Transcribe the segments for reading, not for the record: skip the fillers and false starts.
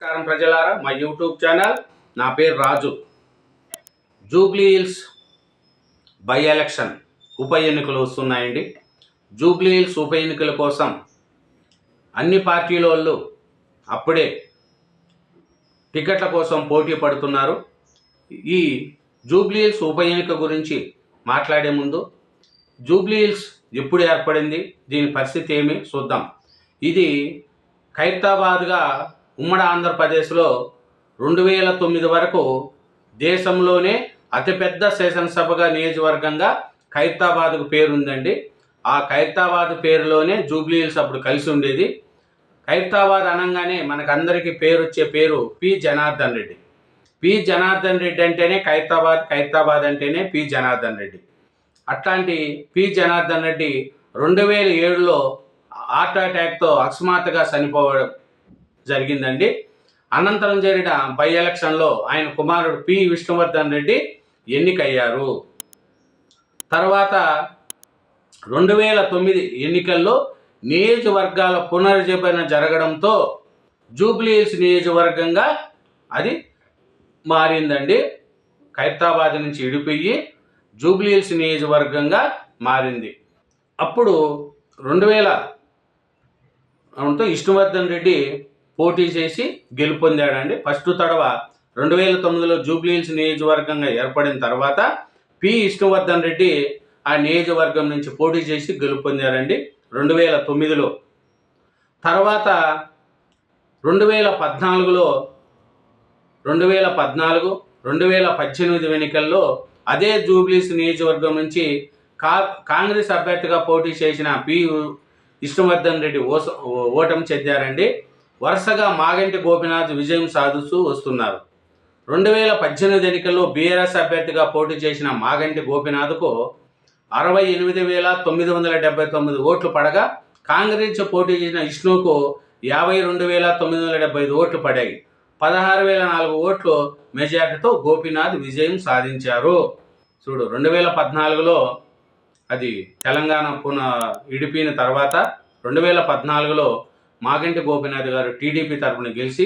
నమస్కారం ప్రజలారా, మా యూట్యూబ్ ఛానల్. నా పేరు రాజు. జూబ్లీ హిల్స్ బై ఎలక్షన్ ఉప ఎన్నికలు వస్తున్నాయండి. జూబ్లీ హిల్స్ ఉప ఎన్నికల కోసం అన్ని పార్టీల వాళ్ళు అప్పుడే టికెట్ల కోసం పోటీ పడుతున్నారు. ఈ జూబ్లీ హిల్స్ ఉప ఎన్నిక గురించి మాట్లాడే ముందు జూబ్లీ హిల్స్ ఎప్పుడు ఏర్పడింది, దీని పరిస్థితి ఏమి చూద్దాం. ఇది ఖైరతాబాద్గా ఉమ్మడి ఆంధ్రప్రదేశ్లో 2009 వరకు దేశంలోనే అతిపెద్ద శాసనసభగా నియోజకవర్గంగా ఖైరతాబాద్కు పేరుందండి. ఆ ఖైరతాబాద్ పేరులోనే జూబ్లీ హిల్స్ అప్పుడు కలిసి ఉండేది. ఖైరతాబాద్ అనగానే మనకందరికీ పేరు వచ్చే పేరు పి జనార్దన్ రెడ్డి. పి జనార్దన్ రెడ్డి అంటేనే ఖైరతాబాద్, ఖైరతాబాద్ అంటేనే పి జనార్దన్ రెడ్డి. అట్లాంటి పి జనార్దన్ రెడ్డి 2007లో హార్ట్ అటాక్తో అకస్మాత్తుగా చనిపోవడం జరిగిందండి. అనంతరం జరిగిన బై ఎలక్షన్లో ఆయన కుమారుడు పి విష్ణువర్ధన్ రెడ్డి ఎన్నికయ్యారు. తర్వాత 2009 ఎన్నికల్లో నియోజకవర్గాల పునర్విభజన జరగడంతో జూబ్లీ హిల్స్ నియోజకవర్గంగా అది మారిందండి. ఖైరతాబాద్ నుంచి విడిపోయి జూబ్లీ హిల్స్ నియోజకవర్గంగా మారింది. అప్పుడు 2000 విష్ణువర్ధన్ రెడ్డి పోటీ చేసి గెలుపొందాడండి. ఫస్ట్ తడవ 2009లో జూబ్లీ హిల్స్ నియోజకవర్గంగా ఏర్పడిన తర్వాత పి విష్ణువర్ధన్ రెడ్డి ఆ నియోజకవర్గం నుంచి పోటీ చేసి గెలుపొందారండి 2009లో. తర్వాత 2014లో 2018 ఎన్నికల్లో అదే జూబ్లీ హిల్స్ నియోజకవర్గం నుంచి కాంగ్రెస్ అభ్యర్థిగా పోటీ చేసిన పి విష్ణువర్ధన్ రెడ్డి ఓటమి చెందారండి. వరుసగా మాగంటి గోపీనాథ్ విజయం సాధిస్తూ వస్తున్నారు. 2018 ఎన్నికల్లో బీఆర్ఎస్ అభ్యర్థిగా పోటీ చేసిన మాగంటి గోపీనాథ్కు 68,979 ఓట్లు పడగా, కాంగ్రెస్ పోటీ చేసిన విష్ణుకు 52,975 ఓట్లు పడాయి. 16,004 ఓట్లు మెజార్టీతో గోపీనాథ్ విజయం సాధించారు. చూడు, 2014లో అది తెలంగాణ విడిపోయిన తర్వాత 2014లో మాగంటి గోపీనాథ్ గారు టీడీపీ తరఫున గెలిచి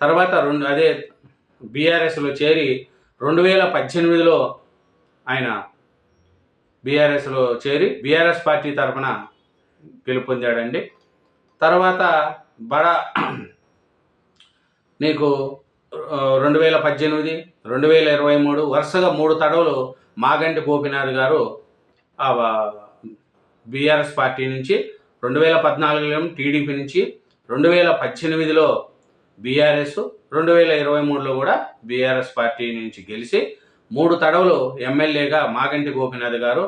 తర్వాత అదే బీఆర్ఎస్లో చేరి 2018లో ఆయన బీఆర్ఎస్లో చేరి బీఆర్ఎస్ పార్టీ తరఫున గెలుపొందాడండి. తర్వాత నీకు 2018, 2023 వరుసగా 3 తడవలు మాగంటి గోపీనాథ్ గారు బీఆర్ఎస్ పార్టీ నుంచి, 2014లో టీడీపీ నుంచి, 2018లో బీఆర్ఎస్, 2023లో కూడా బీఆర్ఎస్ పార్టీ నుంచి గెలిచి 3 తడవలు ఎమ్మెల్యేగా మాగంటి గోపీనాథ్ గారు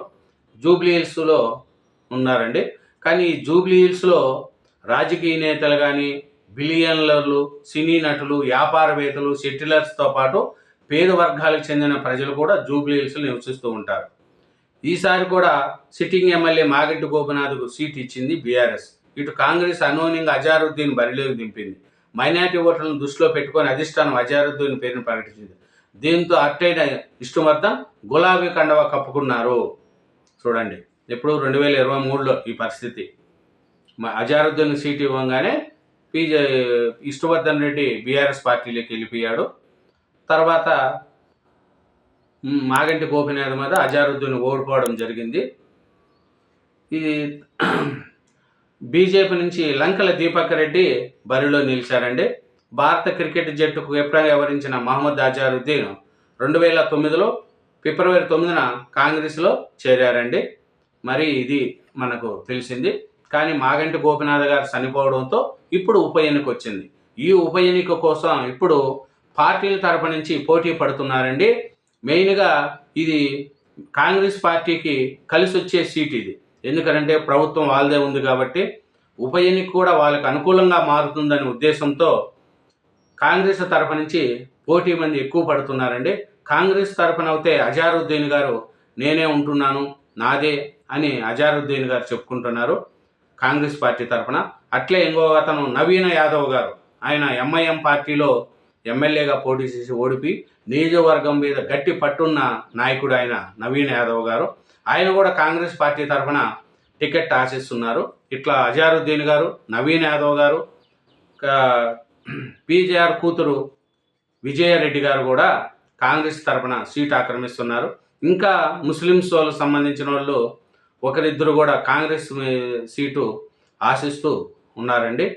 జూబ్లీ హిల్స్లో ఉన్నారండి. కానీ ఈ జూబ్లీ హిల్స్లో రాజకీయ నేతలు కానీ, బిలియనర్లు, సినీ నటులు, వ్యాపారవేత్తలు, సెటిలర్స్తో పాటు పేద వర్గాలకు చెందిన ప్రజలు కూడా జూబ్లీ హిల్స్లో నివసిస్తూ ఉంటారు. ఈసారి కూడా సిట్టింగ్ ఎమ్మెల్యే మాగంటి గోపీనాథ్కు సీట్ ఇచ్చింది బీఆర్ఎస్. ఇటు కాంగ్రెస్ అనూన్యంగా అజారుద్దీన్ బరిలోకి దింపింది. మైనార్టీ ఓట్లను దృష్టిలో పెట్టుకొని అధిష్టానం అజారుద్దీన్ పేరును ప్రకటించింది. దీంతో అట్టైన విష్ణువర్ధన్ గులాబీ కండవ కప్పుకున్నారు. చూడండి, ఎప్పుడు 2023లో ఈ పరిస్థితి. అజారుద్దీన్ సీట్ ఇవ్వగానే విష్ణువర్ధన్ రెడ్డి బీఆర్ఎస్ పార్టీలోకి వెళ్ళిపోయాడు. తర్వాత మాగంటి గోపీనాథ్ మీద అజారుద్దీన్ ఓడిపోవడం జరిగింది. ఇది బీజేపీ నుంచి లంకల దీపక్ రెడ్డి బరిలో నిలిచారండి. భారత క్రికెట్ జట్టుకు కెప్టెన్గా వ్యవహరించిన మహమ్మద్ అజారుద్దీన్ 2009లో ఫిబ్రవరి 9న కాంగ్రెస్లో చేరారండి. మరి ఇది మనకు తెలిసింది. కానీ మాగంటి గోపీనాథ్ గారు చనిపోవడంతో ఇప్పుడు ఉప ఎన్నిక వచ్చింది. ఈ ఉప ఎన్నిక కోసం ఇప్పుడు పార్టీల తరపు నుంచి పోటీ పడుతున్నారండి. మెయిన్గా ఇది కాంగ్రెస్ పార్టీకి కలిసి వచ్చే సీట్ ఇది. ఎందుకంటే ప్రభుత్వం వాళ్ళదే ఉంది కాబట్టి ఉప ఎన్నిక కూడా వాళ్ళకి అనుకూలంగా మారుతుందనే ఉద్దేశంతో కాంగ్రెస్ తరపు నుంచి పోటీ మంది ఎక్కువ పడుతున్నారండి. కాంగ్రెస్ తరపున అయితే అజారుద్దీన్ గారు నేనే ఉంటున్నాను, నాదే అని అజారుద్దీన్ గారు చెప్పుకుంటున్నారు కాంగ్రెస్ పార్టీ తరపున. అట్లే ఇంకో అతను నవీన్ యాదవ్ గారు, ఆయన ఎంఐఎం పార్టీలో ఎమ్మెల్యేగా పోటీ చేసి ఓడిపి నియోజకవర్గం మీద గట్టి పట్టున్న నాయకుడు ఆయన నవీన్ యాదవ్ గారు. ఆయన కూడా కాంగ్రెస్ పార్టీ తరఫున టికెట్ ఆశిస్తున్నారు. ఇట్లా అజారుద్దీన్ గారు, నవీన్ యాదవ్ గారు, పీజేఆర్ కూతురు విజయారెడ్డి గారు కూడా కాంగ్రెస్ తరపున సీట్ ఆక్రమిస్తున్నారు. ఇంకా ముస్లిమ్స్ వాళ్ళకు సంబంధించిన వాళ్ళు ఒకరిద్దరు కూడా కాంగ్రెస్ సీటు ఆశిస్తూ ఉన్నారండి.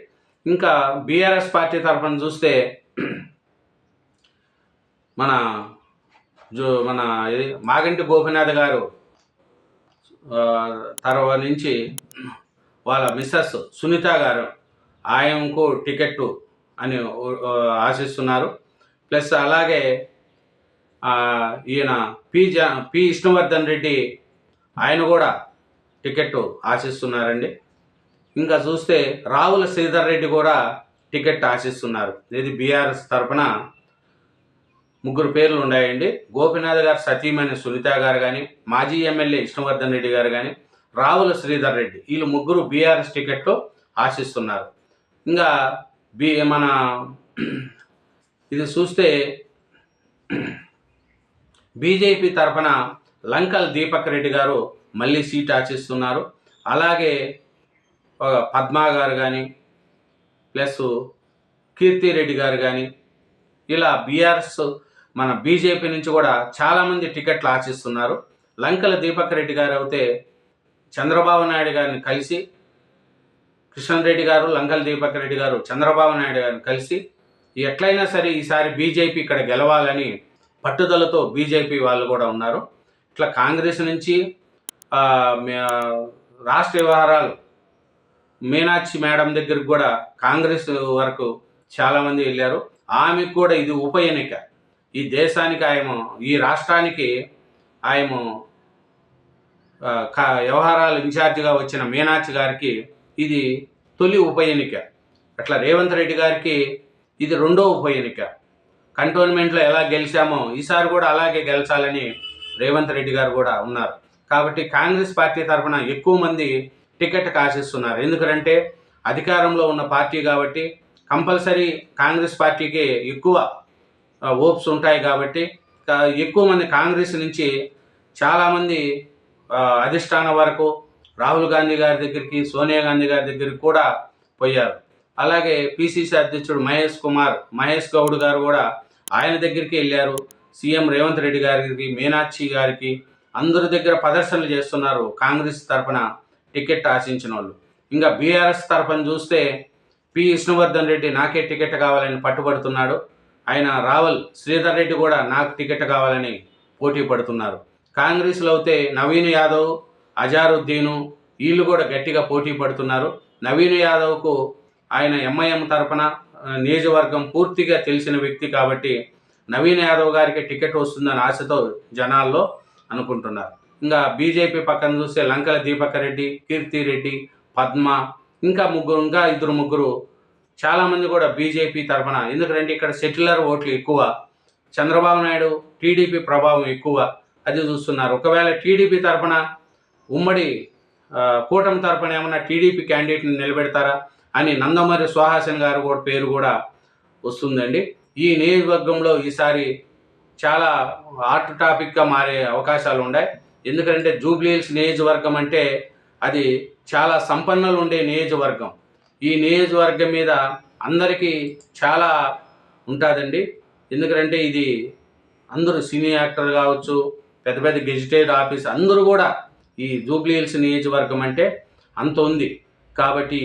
ఇంకా బీఆర్ఎస్ పార్టీ తరపున చూస్తే మన మాగంటి గోపినాథ్ గారు తర్వాత నుంచి వాళ్ళ మిస్సెస్ సునీత గారు ఆయనకు టికెట్టు అని ఆశిస్తున్నారు. ప్లస్ అలాగే ఈయన పి విష్ణువర్ధన్ రెడ్డి ఆయన కూడా టికెట్టు ఆశిస్తున్నారండి. ఇంకా చూస్తే రావుల శ్రీధర్ రెడ్డి కూడా టికెట్ ఆశిస్తున్నారు. ఇది బీఆర్ఎస్ తరఫున 3 పేర్లు ఉన్నాయండి. గోపినాథ్ గారు సతీమణి సునీత గారు కానీ, మాజీ ఎమ్మెల్యే విష్ణువర్ధన్ రెడ్డి గారు కానీ, రావుల శ్రీధర్ రెడ్డి వీళ్ళు 3 బీఆర్ఎస్ టికెట్లు ఆశిస్తున్నారు. ఇంకా మన ఇది చూస్తే బీజేపీ తరఫున లంకల్ దీపక్ రెడ్డి గారు మళ్ళీ సీట్ ఆశిస్తున్నారు. అలాగే పద్మా గారు కానీ ప్లస్ కీర్తిరెడ్డి గారు కానీ ఇలా బీఆర్ఎస్ మన బీజేపీ నుంచి కూడా చాలామంది టికెట్లు ఆశిస్తున్నారు. లంకల దీపక్ రెడ్డి గారు అయితే చంద్రబాబు నాయుడు గారిని కలిసి, కిషన్ రెడ్డి గారు లంకల దీపక్ రెడ్డి గారు చంద్రబాబు నాయుడు గారిని కలిసి ఎట్లయినా సరే ఈసారి బీజేపీ ఇక్కడ గెలవాలని పట్టుదలతో బీజేపీ వాళ్ళు కూడా ఉన్నారు. ఇట్లా కాంగ్రెస్ నుంచి రాష్ట్ర వ్యవహారాలు మీనాక్షి మేడం దగ్గరికి కూడా కాంగ్రెస్ వరకు చాలామంది వెళ్ళారు. ఆమెకు కూడా ఇది ఉప ఎన్నిక. ఈ దేశానికి ఈ రాష్ట్రానికి ఆయన వ్యవహారాలు ఇన్ఛార్జిగా వచ్చిన మీనాక్షి గారికి ఇది తొలి ఉప ఎన్నిక. అట్లా రేవంత్ రెడ్డి గారికి ఇది 2వ ఉప ఎన్నిక. కంటోన్మెంట్లో ఎలా గెలిచామో ఈసారి కూడా అలాగే గెలిచాలని రేవంత్ రెడ్డి గారు కూడా ఉన్నారు. కాబట్టి కాంగ్రెస్ పార్టీ తరఫున ఎక్కువ మంది టికెట్ ఆశిస్తున్నారు. ఎందుకంటే అధికారంలో ఉన్న పార్టీ కాబట్టి కంపల్సరీ కాంగ్రెస్ పార్టీకి ఎక్కువ ఓప్స్ ఉంటాయి. కాబట్టి ఎక్కువ మంది కాంగ్రెస్ నుంచి చాలామంది అధిష్టానం వరకు రాహుల్ గాంధీ గారి దగ్గరికి, సోనియా గాంధీ గారి దగ్గరికి కూడా పోయారు. అలాగే పిసిసి అధ్యక్షుడు మహేష్ గౌడ్ గారు కూడా ఆయన దగ్గరికి వెళ్ళారు. సీఎం రేవంత్ రెడ్డి గారికి, మీనాక్షి గారికి అందరి దగ్గర ప్రదర్శనలు చేస్తున్నారు కాంగ్రెస్ తరఫున టికెట్ ఆశించిన వాళ్ళు. ఇంకా బీఆర్ఎస్ తరఫున చూస్తే పి విష్ణువర్ధన్ రెడ్డి నాకే టికెట్ కావాలని పట్టుబడుతున్నాడు. ఆయన రావల్ శ్రీధర్ రెడ్డి కూడా నాకు టికెట్ కావాలని పోటీ పడుతున్నారు. కాంగ్రెస్లో అయితే నవీన్ యాదవ్, అజారుద్దీను వీళ్ళు కూడా గట్టిగా పోటీ పడుతున్నారు. నవీన్ యాదవ్కు ఆయన ఎంఐఎం తరఫున నియోజకవర్గం పూర్తిగా తెలిసిన వ్యక్తి కాబట్టి నవీన్ యాదవ్ గారికి టికెట్ వస్తుందని ఆశతో జనాల్లో అనుకుంటున్నారు. ఇంకా బీజేపీ పక్కన చూస్తే లంకల దీపక్ రెడ్డి, కీర్తిరెడ్డి, పద్మ ఇంకా ఇద్దరు ముగ్గురు చాలామంది కూడా బీజేపీ తరఫున. ఎందుకంటే ఇక్కడ సెటిలర్ ఓట్లు ఎక్కువ, చంద్రబాబు నాయుడు టీడీపీ ప్రభావం ఎక్కువ, అది చూస్తున్నారు. ఒకవేళ టీడీపీ తరఫున ఉమ్మడి కూటమి తరఫున ఏమన్నా టీడీపీ క్యాండిడేట్ని నిలబెడతారా అని నందమూరి సుహాసిని గారు కూడా పేరు కూడా వస్తుందండి. ఈ నియోజకవర్గంలో ఈసారి చాలా హాట్ టాపిక్గా మారే అవకాశాలు ఉన్నాయి. ఎందుకంటే జూబ్లీహిల్స్ నియోజకవర్గం అంటే అది చాలా సంపన్నులు ఉండే నియోజకవర్గం. ఈ నియోజకవర్గం మీద అందరికీ చాలా ఉంటుందండి. ఎందుకంటే ఇది అందరూ సినీ యాక్టర్ కావచ్చు, పెద్ద పెద్ద గెజిటెడ్ ఆఫీస్ అందరూ కూడా ఈ జూబ్లీహిల్స్ నియోజకవర్గం అంటే అంత ఉంది. కాబట్టి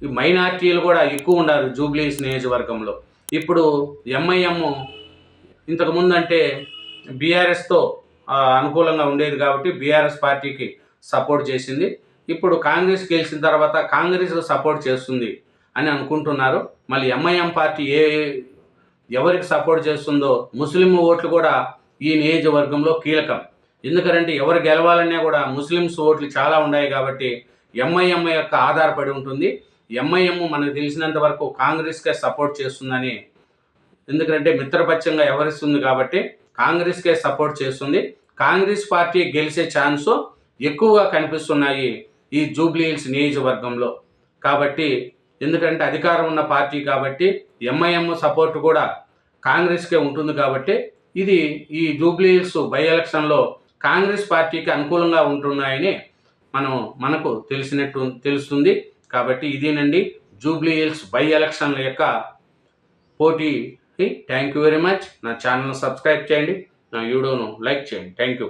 ఈ మైనార్టీలు కూడా ఎక్కువ ఉన్నారు జూబ్లీహిల్స్ నియోజకవర్గంలో. ఇప్పుడు ఎంఐఎం ఇంతకుముందు అంటే బీఆర్ఎస్తో అనుకూలంగా ఉండేది కాబట్టి బీఆర్ఎస్ పార్టీకి సపోర్ట్ చేసింది. ఇప్పుడు కాంగ్రెస్ గెలిచిన తర్వాత కాంగ్రెస్ సపోర్ట్ చేస్తుంది అని అనుకుంటున్నారు. మళ్ళీ ఎంఐఎం పార్టీ ఎవరికి సపోర్ట్ చేస్తుందో ముస్లిం ఓట్లు కూడా ఈ నియోజకవర్గంలో కీలకం. ఎందుకంటే ఎవరు గెలవాలన్నా కూడా ముస్లిమ్స్ ఓట్లు చాలా ఉన్నాయి కాబట్టి ఎంఐఎం యొక్క ఆధారపడి ఉంటుంది. ఎంఐఎం మనకు తెలిసినంత వరకు కాంగ్రెస్కే సపోర్ట్ చేస్తుందని, ఎందుకంటే మిత్రపక్షంగా వ్యవహరిస్తుంది కాబట్టి కాంగ్రెస్కే సపోర్ట్ చేస్తుంది. కాంగ్రెస్ పార్టీ గెలిచే ఛాన్స్ ఎక్కువగా కనిపిస్తున్నాయి ఈ జూబ్లీహిల్స్ నియోజకవర్గంలో. కాబట్టి ఎందుకంటే అధికారం ఉన్న పార్టీ కాబట్టి ఎంఐఎం సపోర్ట్ కూడా కాంగ్రెస్కే ఉంటుంది. కాబట్టి ఇది ఈ జూబ్లీహిల్స్ బై ఎలక్షన్లో కాంగ్రెస్ పార్టీకి అనుకూలంగా ఉంటున్నాయని మనకు తెలుస్తుంది. కాబట్టి ఇదేనండి జూబ్లీహిల్స్ బై ఎలక్షన్ల యొక్క పోటీ. Thank you very much. నా ఛానల్ సబ్స్క్రైబ్ చేయండి, నా వీడియోను లైక్ చేయండి. Thank you.